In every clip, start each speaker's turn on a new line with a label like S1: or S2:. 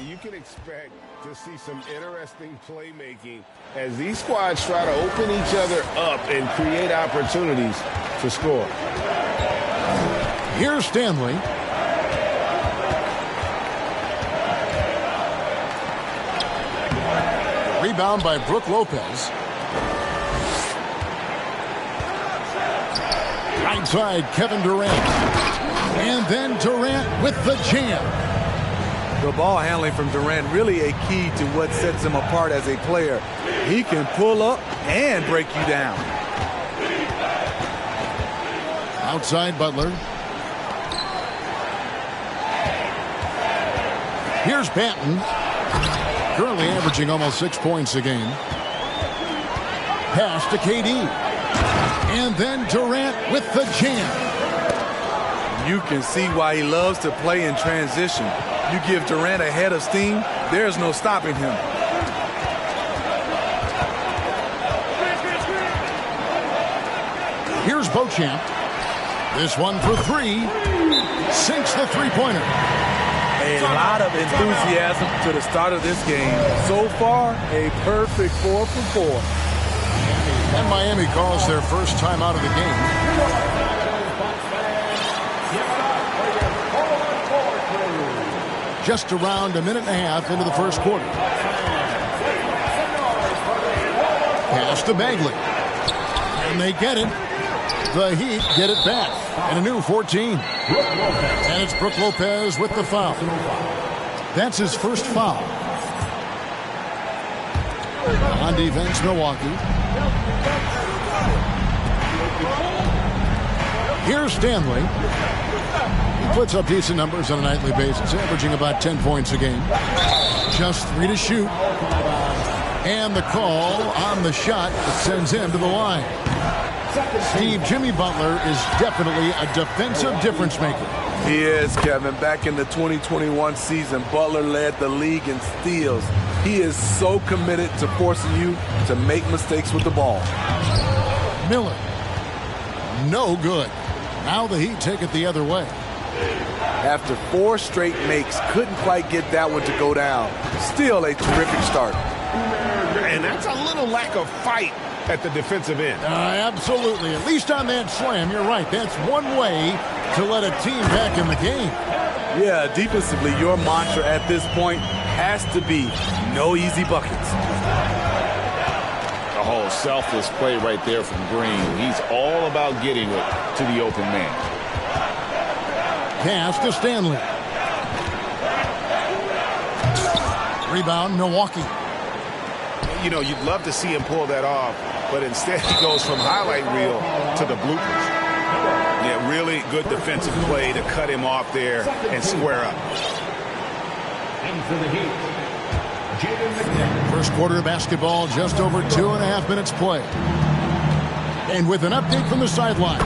S1: you can expect to see some interesting playmaking as these squads try to open each other up and create opportunities to score.
S2: Here's Stanley. Rebound by Brook Lopez. Right side, Kevin Durant. And then Durant with the jam.
S3: The ball handling from Durant really a key to what sets him apart as a player. He can pull up and break you down.
S2: Outside Butler. Here's Banton. Currently averaging almost 6 points a game. Pass to KD. And then Durant with the jam.
S3: You can see why he loves to play in transition. You give Durant a head of steam, there's no stopping him.
S2: Here's Beauchamp. This one for three. Sinks the three-pointer.
S3: A lot of enthusiasm to the start of this game. So far, a perfect 4 for 4.
S2: And Miami calls their first time out of the game. Just around a minute and a half into the first quarter. Pass to Bagley. And they get it. The Heat get it back. And a new 14. And it's Brook Lopez with the foul. That's his first foul. On defense, Milwaukee. Here's Stanley. He puts up decent numbers on a nightly basis, averaging about 10 points a game. Just 3 to shoot. And the call on the shot that sends him to the line. Steve, Jimmy Butler is definitely a defensive difference maker.
S3: He is, Kevin. Back in the 2021 season, Butler led the league in steals. He is so committed to forcing you to make mistakes with the ball.
S2: Miller. No good. Now the Heat take it the other way.
S3: After 4 straight makes, couldn't quite get that one to go down. Still a terrific start.
S1: And that's a little lack of fight at the defensive end.
S2: Absolutely. At least on that slam, you're right. That's one way to let a team back in the game.
S3: Yeah, defensively, your mantra at this point has to be no easy buckets.
S4: A whole selfless play right there from Green. He's all about getting it to the open man.
S2: Pass to Stanley. Rebound, Milwaukee.
S1: You know, you'd love to see him pull that off, but instead he goes from highlight reel to the bloopers. Yeah, really good defensive play to cut him off there and square up.
S5: And for the Heat, Jaden McDaniels.
S2: First quarter of basketball, just over 2.5 minutes play. And with an update from the sidelines,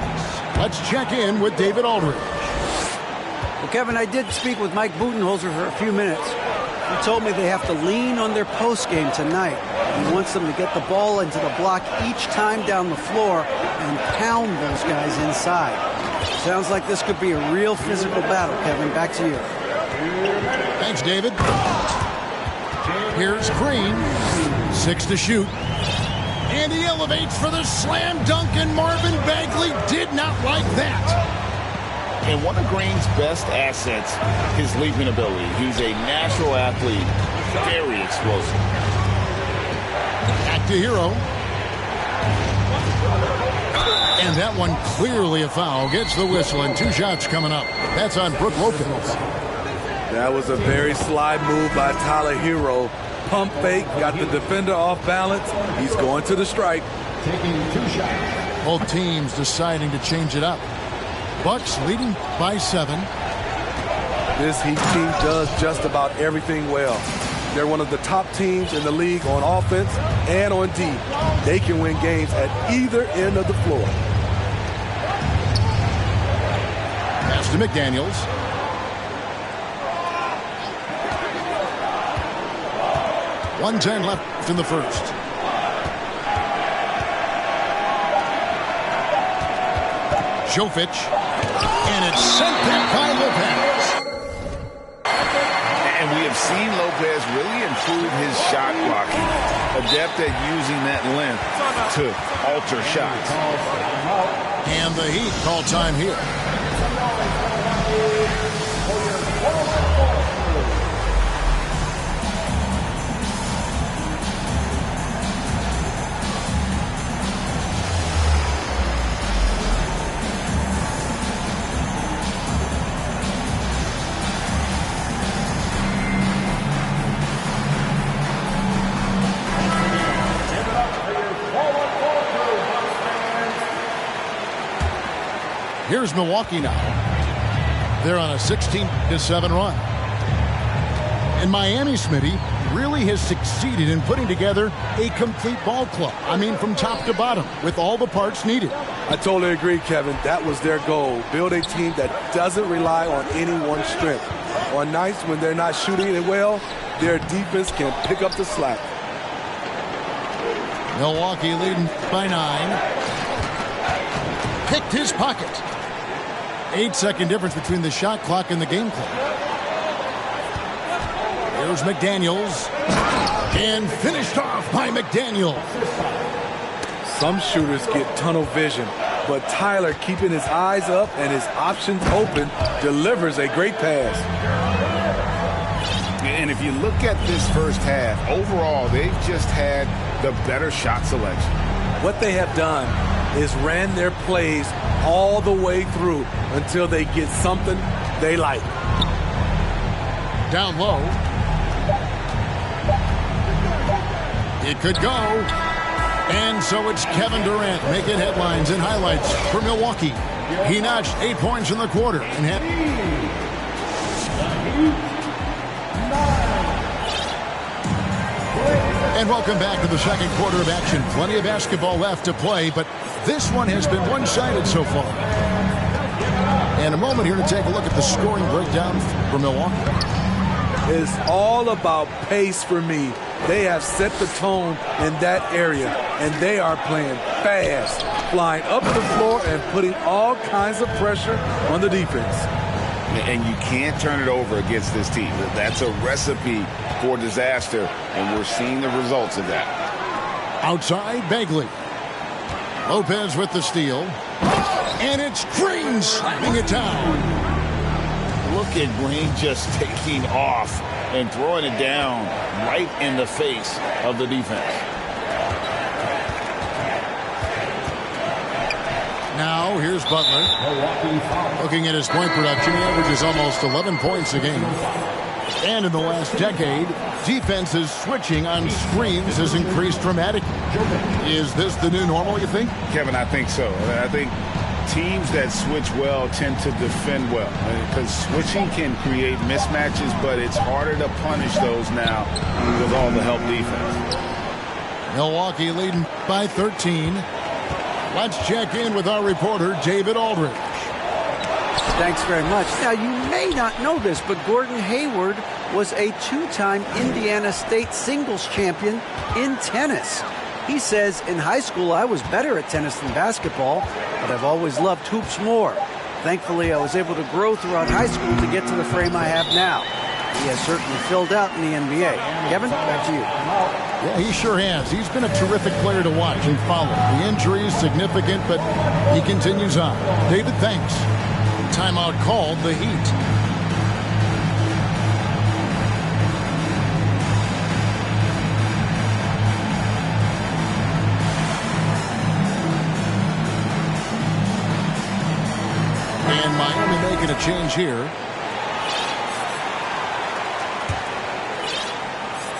S2: let's check in with David Aldridge.
S6: Well, Kevin, I did speak with Mike Budenholzer for a few minutes. He told me they have to lean on their post game tonight. He wants them to get the ball into the block each time down the floor and pound those guys inside. Sounds like this could be a real physical battle, Kevin. Back to you.
S2: Thanks, David. Here's Green. 6 to shoot. And he elevates for the slam dunk, and Marvin Bagley did not like that.
S4: And one of Green's best assets, his leaping ability. He's a natural athlete, very explosive.
S2: Back to Hero. And that one clearly a foul. Gets the whistle, and 2 shots coming up. That's on Brook Lopez.
S3: That was a very sly move by Tyler Hero. Pump fake, got the defender off balance. He's going to the stripe.
S5: Taking 2 shots.
S2: Both teams deciding to change it up. Bucks leading by 7.
S3: This Heat team does just about everything well. They're one of the top teams in the league on offense and on D. They can win games at either end of the floor.
S2: Pass to McDaniels. .110 left in the first. Jovic. And it's sent back by Lopez.
S1: And we have
S4: seen Lopez really improve his shot blocking, adept at using that length to alter shots.
S2: And the Heat call time here. Here's Milwaukee now. They're on a 16-7 run. And Miami, Smitty, really has succeeded in putting together a complete ball club. I mean, from top to bottom, with all the parts needed.
S3: I totally agree, Kevin. That was their goal. Build a team that doesn't rely on any one strength. On nights when they're not shooting it well, their defense can pick up the slack.
S2: Milwaukee leading by 9. Picked his pocket. 8-second difference between the shot clock and the game clock. Here's McDaniels. And finished off by McDaniels.
S3: Some shooters get tunnel vision, but Tyler, keeping his eyes up and his options open, delivers a great pass.
S1: And if you look at this first half, overall, they've just had the better shot selection.
S3: What they have done is ran their plays all the way through until they get something they like.
S2: Down low. It could go. And so it's Kevin Durant making headlines and highlights for Milwaukee. He notched 8 points in the quarter and had... And welcome back to the second quarter of action. Plenty of basketball left to play, but this one has been one-sided so far. And a moment here to take a look at the scoring breakdown for Milwaukee.
S3: It's all about pace for me. They have set the tone in that area, and they are playing fast, flying up the floor and putting all kinds of pressure on the defense.
S1: And you can't turn it over against this team. That's a recipe for disaster, and we're seeing the results of that.
S2: Outside, Bagley. Lopez with the steal. And it's Green slamming it down.
S4: Look at Green just taking off and throwing it down right in the face of the defense.
S2: Now, here's Butler. Looking at his point production, he averages almost 11 points a game. And in the last decade, defenses switching on screens has increased dramatically. Is this the new normal, you think?
S1: Kevin, I think so. I think teams that switch well tend to defend well, because switching can create mismatches, but it's harder to punish those now with all the help defense.
S2: Milwaukee leading by 13. Let's check in with our reporter, David Aldridge.
S6: Thanks very much. Now, you may not know this, but Gordon Hayward was a 2-time Indiana State singles champion in tennis. He says, in high school, I was better at tennis than basketball, but I've always loved hoops more. Thankfully, I was able to grow throughout high school to get to the frame I have now. He has certainly filled out in the NBA. Kevin, back to you.
S2: Yeah, he sure has. He's been a terrific player to watch and follow. The injury is significant, but he continues on. David, thanks. Timeout called, the Heat. And Miami making a change here.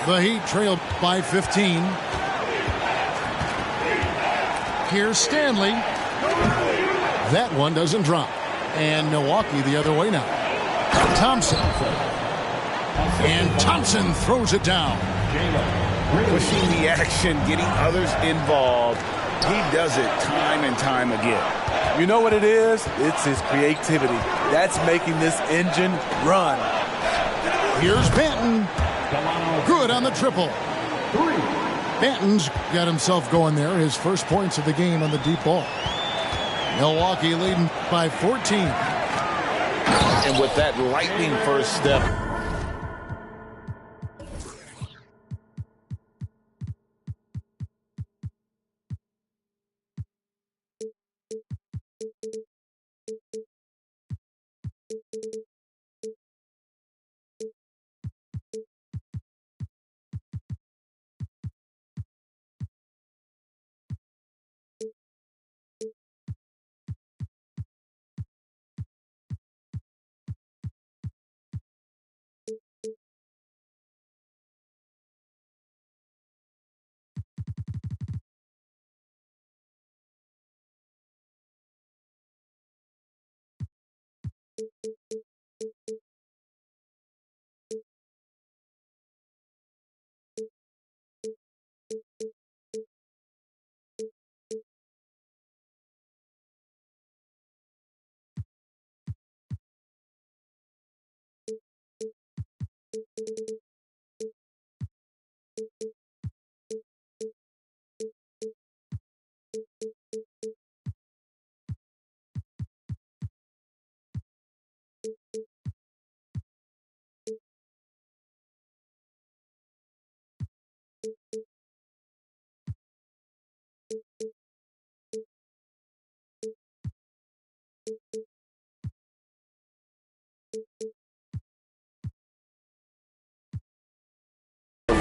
S2: The Heat trailed by 15. Here's Stanley. That one doesn't drop. And Milwaukee the other way now. Thompson. And Thompson throws it down.
S1: Pushing the action, getting others involved. He does it time and time again.
S3: You know what it is? It's his creativity. That's making this engine run.
S2: Here's Banton. Good on the triple. Banton's got himself going there. His first points of the game on the deep ball. Milwaukee leading by 14.
S4: And with that lightning first step.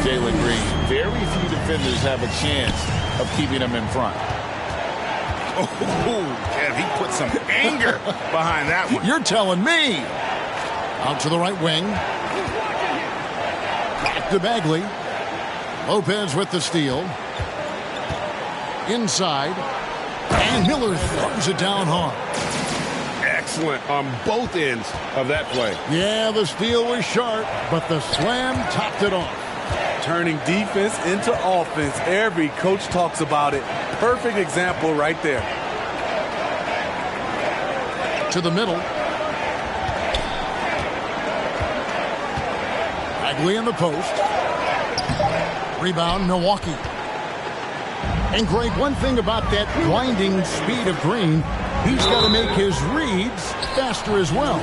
S4: Jalen Green. Very few defenders have a chance of keeping him in front.
S1: Oh, Kev, he put some anger behind that one.
S2: You're telling me. Out to the right wing. Back to Bagley. Lopez with the steal. Inside. And Miller throws it down hard.
S1: Excellent on both ends of that play.
S2: Yeah, the steal was sharp, but the slam topped it off.
S3: Turning defense into offense. Every coach talks about it. Perfect example right there.
S2: To the middle. Bagley in the post. Rebound, Milwaukee. And Greg, one thing about that blinding speed of Green, he's got to make his reads faster as well.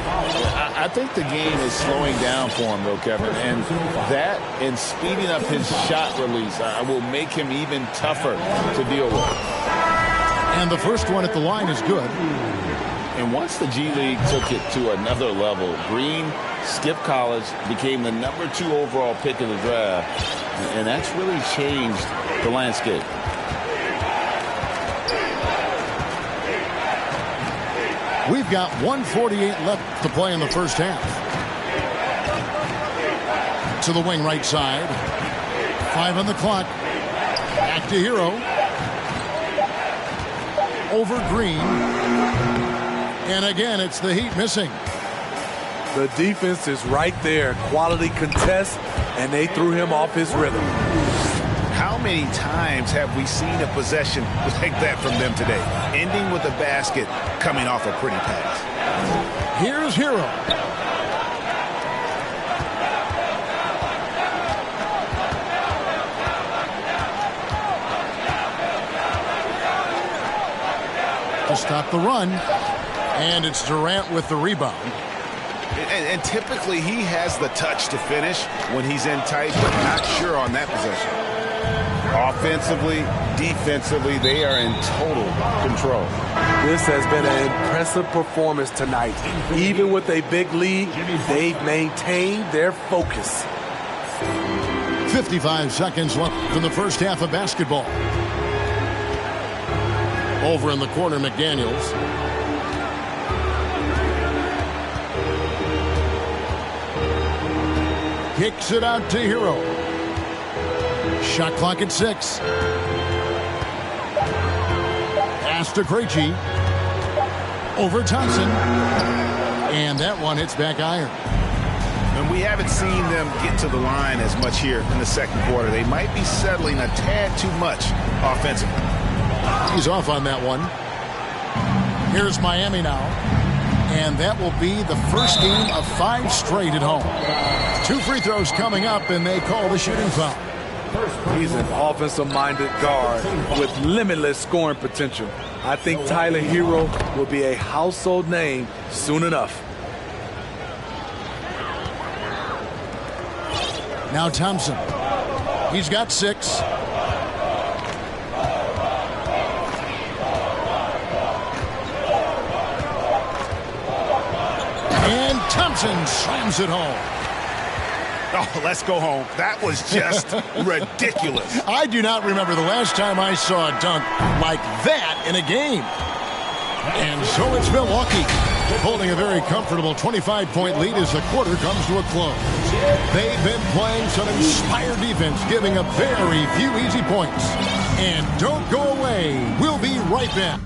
S4: I think the game is slowing down for him, though, Kevin. And that and speeding up his shot release will make him even tougher to deal with.
S2: And the first one at the line is good.
S4: And once the G League took it to another level, Green skipped college, became the #2 overall pick of the draft. And that's really changed the landscape.
S2: We've got 1:48 left to play in the first half. To the wing right side. 5 on the clock. Back to Hero. Over Green. And again, it's the Heat missing.
S3: The defense is right there. Quality contest, and they threw him off his rhythm.
S1: How many times have we seen a possession like that from them today? Ending with a basket, coming off a pretty pass.
S2: Here's Hero. To stop the run. And it's Durant with the rebound.
S1: And typically he has the touch to finish when he's in tight, but not sure on that possession. Offensively, defensively, they are in total control.
S3: This has been an impressive performance tonight. Even with a big lead, they've maintained their focus.
S2: 55 seconds left in the first half of basketball. Over in the corner, McDaniels. Kicks it out to Hero. Shot clock at 6. Pass to Krejci. Over Thompson. And that one hits back iron.
S1: And we haven't seen them get to the line as much here in the second quarter. They might be settling a tad too much offensively.
S2: He's off on that one. Here's Miami now. And that will be the first game of 5 straight at home. 2 free throws coming up, and they call the shooting foul.
S3: He's an offensive-minded guard with limitless scoring potential. I think Tyler Hero will be a household name soon enough.
S2: Now Thompson. He's got 6. And Thompson slams it home.
S1: Oh, let's go home. That was just ridiculous.
S2: I do not remember the last time I saw a dunk like that in a game. And so it's Milwaukee holding a very comfortable 25-point lead as the quarter comes to a close. They've been playing some inspired defense, giving up very few easy points. And don't go away. We'll be right back.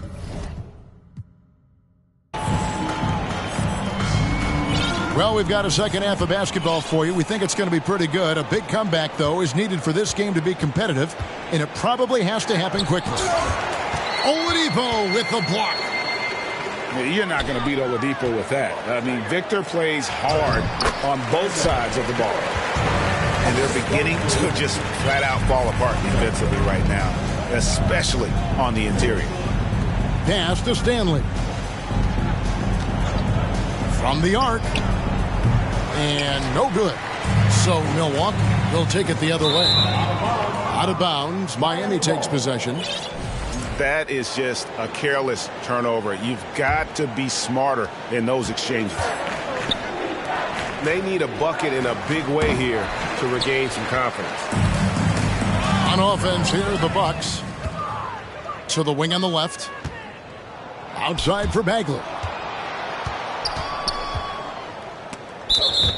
S2: Well, we've got a second half of basketball for you. We think it's going to be pretty good. A big comeback, though, is needed for this game to be competitive, and it probably has to happen quickly. Oladipo with the block.
S1: You're not going to beat Oladipo with that. I mean, Victor plays hard on both sides of the ball. And they're beginning to just flat out fall apart defensively right now, especially on the interior.
S2: Pass to Stanley. From the arc. And no good. So Milwaukee will take it the other way. Out of bounds. Miami takes possession.
S1: That is just a careless turnover. You've got to be smarter in those exchanges. They need a bucket in a big way here to regain some confidence.
S2: On offense here, the Bucks. To the wing on the left. Outside for Bagley.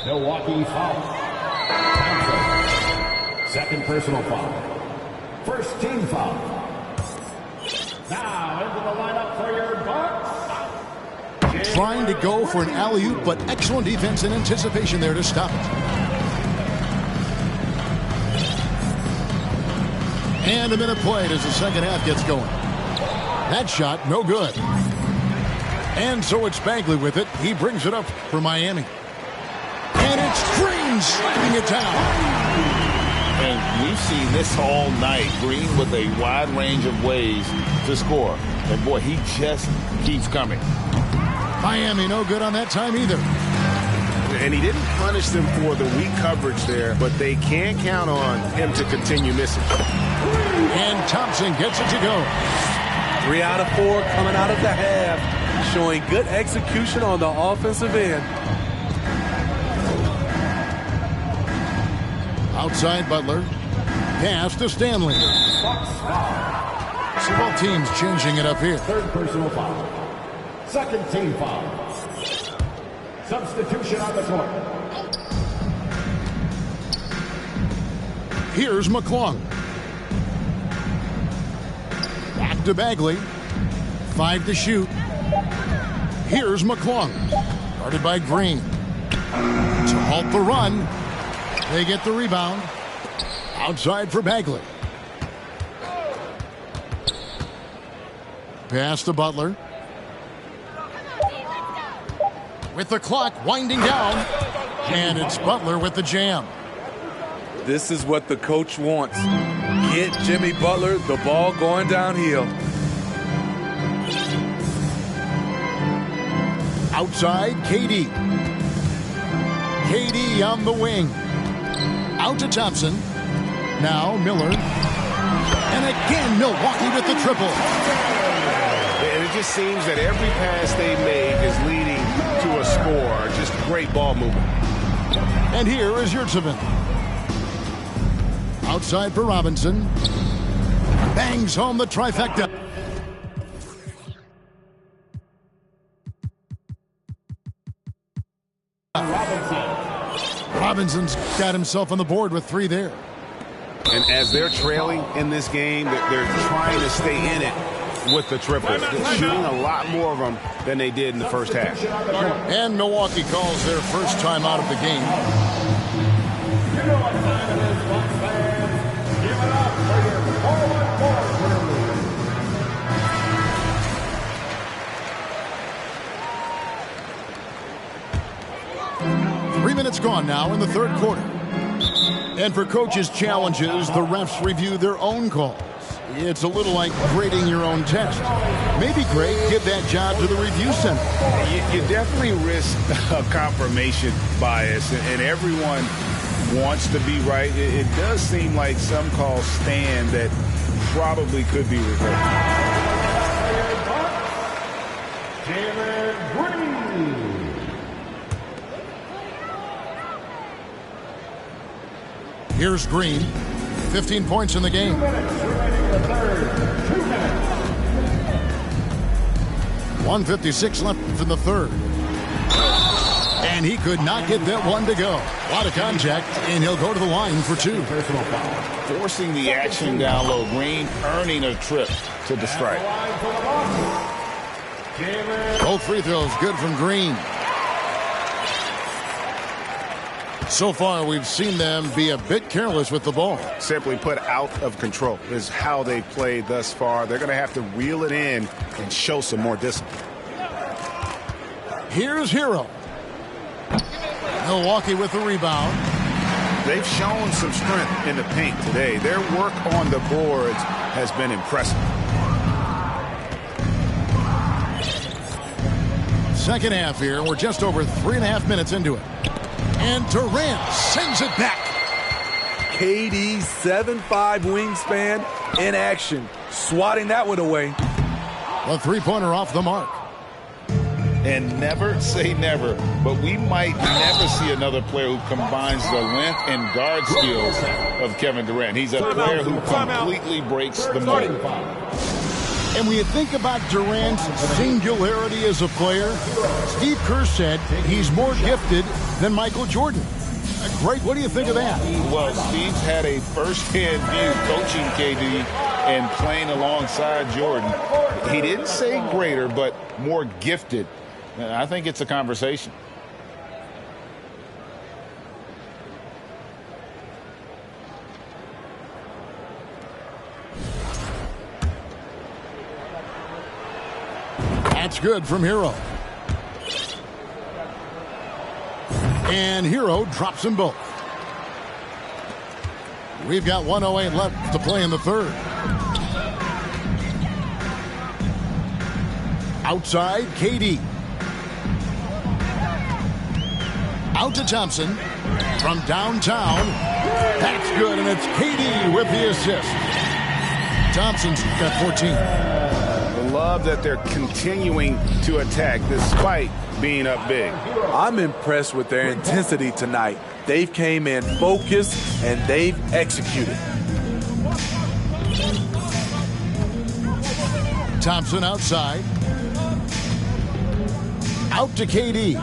S5: Milwaukee foul. Thompson. Second personal foul. First team foul. Now into the lineup for your Bucks.
S2: Trying to go for an alley-oop, but excellent defense and anticipation there to stop it. And a minute played as the second half gets going. That shot, no good. And so it's Bagley with it. He brings it up for Miami. And it's Green slamming it down.
S4: And we've seen this all night. Green with a wide range of ways to score. And boy, he just keeps coming.
S2: Miami no good on that time either.
S1: And he didn't punish them for the weak coverage there, but they can't count on him to continue missing.
S2: And Thompson gets it to go.
S3: 3 out of 4 coming out of the half, showing good execution on the offensive end.
S2: Outside Butler. Pass to Stanley. So both teams changing it up here.
S5: Third personal foul. Second team foul. Substitution on the court.
S2: Here's McClung. Back to Bagley. 5 to shoot. Here's McClung. Guarded by Green. To halt the run. They get the rebound. Outside for Bagley. Pass to Butler. With the clock winding down. And it's Butler with the jam.
S3: This is what the coach wants. Get Jimmy Butler the ball going downhill.
S2: Outside, KD. KD on the wing. Out to Thompson. Now Miller. And again, Milwaukee with the triple.
S1: And it just seems that every pass they make is leading to a score. Just great ball movement.
S2: And here is Yurtseven. Outside for Robinson. Bangs home the trifecta. Robinson's got himself on the board with 3 there.
S1: And as they're trailing in this game, they're trying to stay in it with the triple. They're shooting a lot more of them than they did in the first half.
S2: And Milwaukee calls their first time out of the game.
S5: You know what time it is, Bucks fans. Give it up for your 4-1-4 crew.
S2: 3 minutes gone now in the third quarter. And for coaches' challenges, the refs review their own calls. It's a little like grading your own test. Maybe great, give that job to the review center.
S1: You definitely risk a confirmation bias, and everyone wants to be right. It does seem like some calls stand that probably could be reversed.
S5: Jalen Green.
S2: Here's Green. 15 points in the game.
S5: 2 minutes remaining in the third. 2 minutes.
S2: 1:56 left in the third. And he could not get that one to go. A lot of contact, and he'll go to the line for 2.
S5: Personal foul.
S4: Forcing the action down low. Green earning a trip to the stripe.
S5: Line for the Bucks. Jalen.
S2: Both free throws good from Green. So far, we've seen them be a bit careless with the ball.
S1: Simply put, out of control is how they played thus far. They're going to have to reel it in and show some more discipline.
S2: Here's Hero. Milwaukee with the rebound.
S1: They've shown some strength in the paint today. Their work on the boards has been impressive.
S2: Second half here. We're just over 3.5 minutes into it. And Durant sends it back.
S3: KD's 7'5" wingspan in action, swatting that one away.
S2: A three-pointer off the mark.
S4: And never say never, but we might never see another player who combines the length and guard skills of Kevin Durant. He's a player who completely breaks the mold.
S2: And when you think about Durant's singularity as a player, Steve Kerr said he's more gifted than Michael Jordan. Great. What do you think of that?
S4: Well, Steve's had a first-hand view coaching KD and playing alongside Jordan. He didn't say greater, but more gifted. I think it's a conversation.
S2: That's good from Hero. And Hero drops them both. We've got 1:08 left to play in the third. Outside, KD. Out to Thompson from downtown. That's good, and it's KD with the assist. Thompson's got 14.
S1: I love that they're continuing to attack despite being up big.
S3: I'm impressed with their intensity tonight. They've came in focused, and they've executed.
S2: Thompson outside. Out to KD.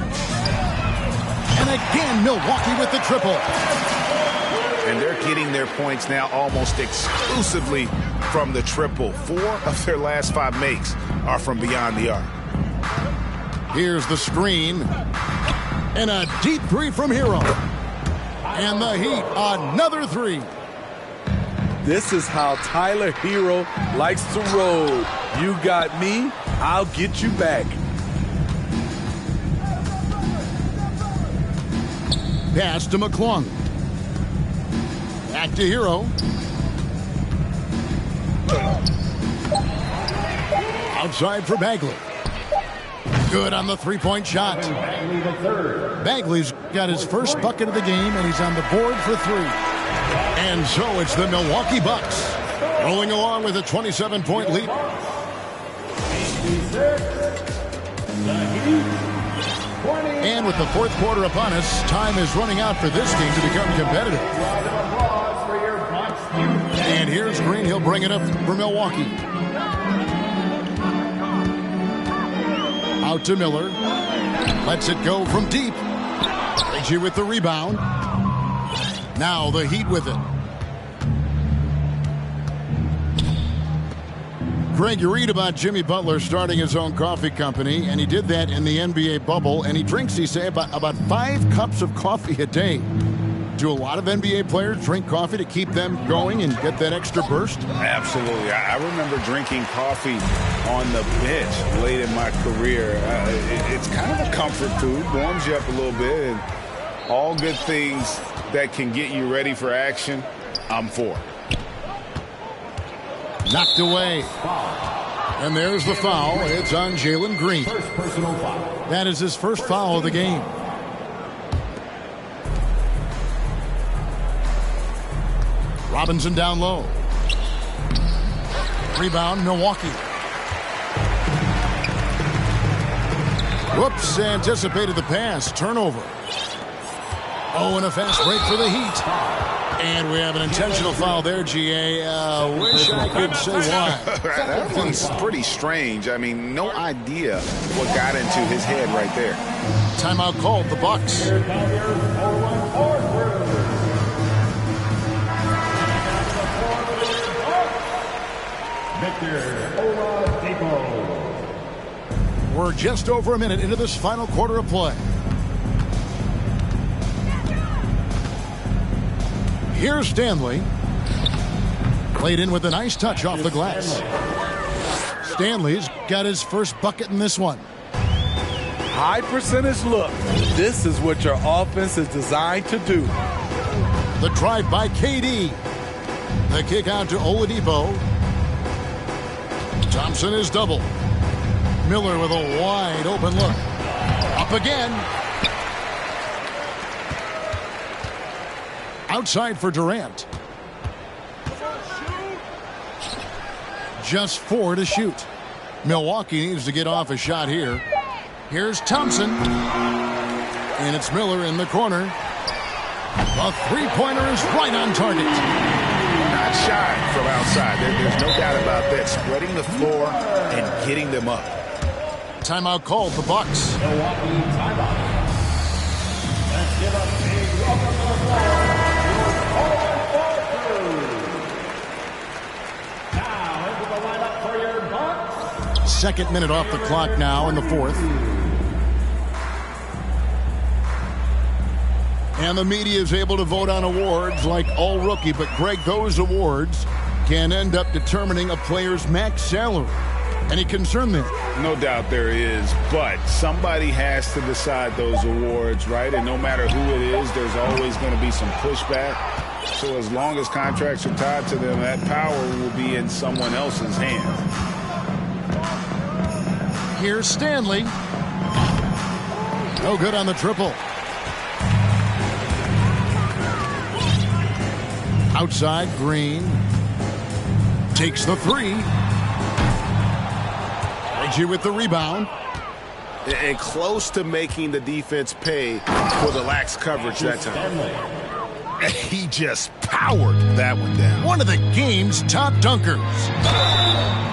S2: And again, Milwaukee with the triple.
S1: And they're getting their points now almost exclusively from the triple. 4 of their last 5 makes are from beyond the arc.
S2: Here's the screen. And a deep three from Hero. And the Heat, another three.
S3: This is how Tyler Hero likes to roll. You got me, I'll get you back.
S2: Pass to McClung. Back to Hero. Outside for Bagley. Good on the three-point shot. Bagley's got his first bucket of the game, and he's on the board for 3. And so it's the Milwaukee Bucks rolling along with a 27-point lead. And with the fourth quarter upon us, time is running out for this game to become competitive. And here's Green. He'll bring it up for Milwaukee. Out to Miller. Lets it go from deep. Reggie with the rebound. Now the Heat with it. Greg, you read about Jimmy Butler starting his own coffee company, and he did that in the NBA bubble, and he drinks, he say, about 5 cups of coffee a day. Do a lot of NBA players drink coffee to keep them going and get that extra burst?
S1: Absolutely. I remember drinking coffee on the bench late in my career. It's kind of a comfort food, warms you up a little bit, and all good things that can get you ready for action, I'm for.
S2: Knocked away. And there's the foul. It's on Jalen Green. That is his first foul of the game. Robinson down low. Rebound, Milwaukee. Whoops, anticipated the pass. Turnover. Oh, and a fast break for the Heat. And we have an intentional foul there, GA. Wish I could say why.
S1: That one's pretty strange. I mean, no idea what got into his head right there.
S2: Timeout called, the Bucks. We're just over a minute into this final quarter of play. Here's Stanley. Played in with a nice touch off the glass. Stanley's got his first bucket in this one.
S3: High percentage look. This is what your offense is designed to do.
S2: The drive by KD. The kick out to Oladipo. Thompson is double. Miller with a wide open look. Up again. Outside for Durant. Just 4 to shoot. Milwaukee needs to get off a shot here. Here's Thompson. And it's Miller in the corner. A three-pointer is right on target.
S1: Not shy from outside. There's no doubt about that. Spreading the floor and getting them up.
S2: Timeout called the Bucks.
S5: Milwaukee timeout. Let's give a big welcome to the floor. Now into the lineup for your Bucks.
S2: Second minute off the clock now in the fourth. And the media is able to vote on awards like All Rookie, but Greg, those awards can end up determining a player's max salary. Any concern there?
S1: No doubt there is, but somebody has to decide those awards, right? And no matter who it is, there's always going to be some pushback. So as long as contracts are tied to them, that power will be in someone else's hands.
S2: Here's Stanley. No good on the triple. Outside, Green takes the three. Reggie with the rebound.
S1: And close to making the defense pay for the lax coverage that time. He just powered that one down.
S2: One of the game's top dunkers.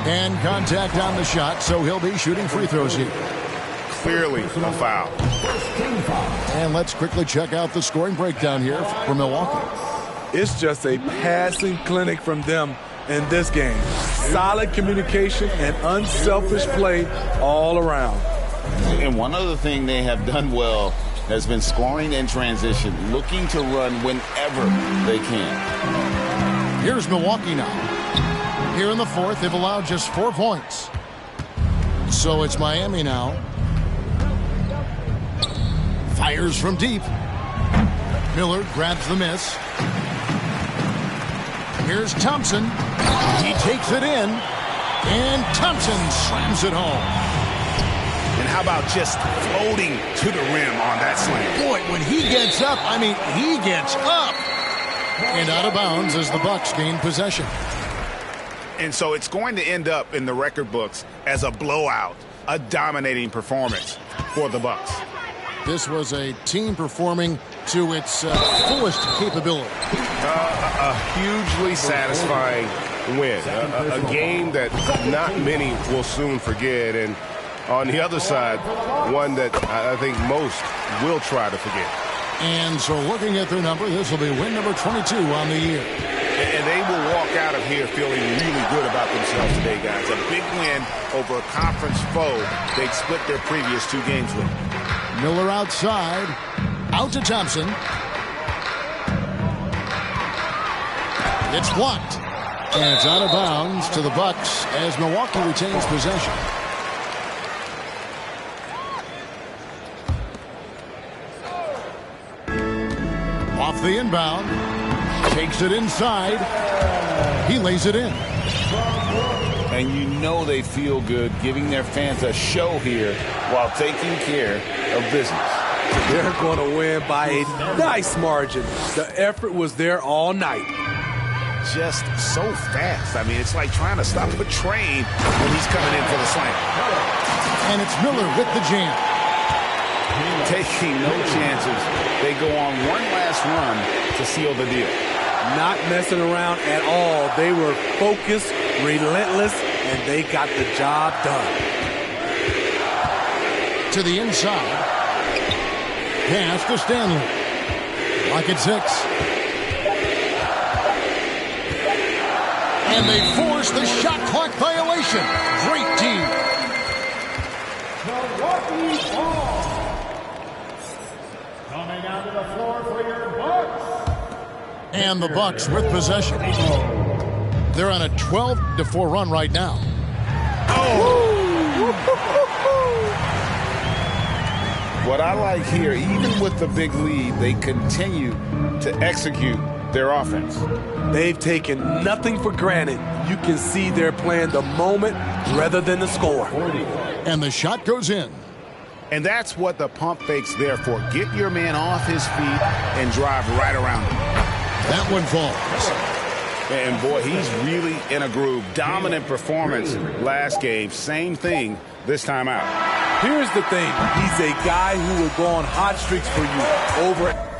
S2: And contact on the shot, so he'll be shooting free throws here.
S1: Clearly a foul.
S2: And let's quickly check out the scoring breakdown here for Milwaukee.
S3: It's just a passing clinic from them in this game. Solid communication and unselfish play all around.
S4: And one other thing they have done well has been scoring in transition, looking to run whenever they can.
S2: Here's Milwaukee now. Here in the fourth, they've allowed just 4 points. So it's Miami now. Fires from deep. Miller grabs the miss. Here's Thompson. He takes it in. And Thompson slams it home.
S1: And how about just floating to the rim on that slam?
S2: Boy, when he gets up, I mean, he gets up. And out of bounds as the Bucks gain possession.
S1: And so it's going to end up in the record books as a blowout, a dominating performance for the Bucks.
S2: This was a team performing to its fullest capability.
S7: A hugely satisfying win. A game that not many will soon forget. And on the other side, one that I think most will try to forget.
S2: And so looking at their number, this will be win number 22 on the year.
S1: And they will walk out of here feeling really good about themselves today, guys. A big win over a conference foe they'd split their previous 2 games with.
S2: Miller outside. Out to Thompson. It's blocked. And it's out of bounds to the Bucks as Milwaukee retains possession. Off the inbound. Takes it inside. He lays it in.
S4: And you know they feel good giving their fans a show here while taking care of business.
S3: They're going to win by a nice margin. The effort was there all night.
S1: Just so fast. I mean, it's like trying to stop a train when he's coming in for the slam.
S2: And it's Miller with the jam.
S1: Taking no chances. They go on one last run to seal the deal.
S3: Not messing around at all. They were focused, relentless, and they got the job done.
S2: To the inside. Pass to Stanley. Lock at 6. And they force the shot clock violation. Great team.
S5: Milwaukee ball. Coming out to the floor for your Bucks.
S2: And the Bucks with possession. They're on a 12-4 run right now.
S4: What I like here, even with the big lead, they continue to execute their offense.
S3: They've taken nothing for granted. You can see they're playing the moment rather than the score.
S2: And the shot goes in.
S1: And that's what the pump fake's there for. Get your man off his feet and drive right around him.
S2: That one falls.
S1: And boy, he's really in a groove. Dominant performance last game. Same thing this time out.
S3: Here's the thing. He's a guy who will go on hot streaks for you over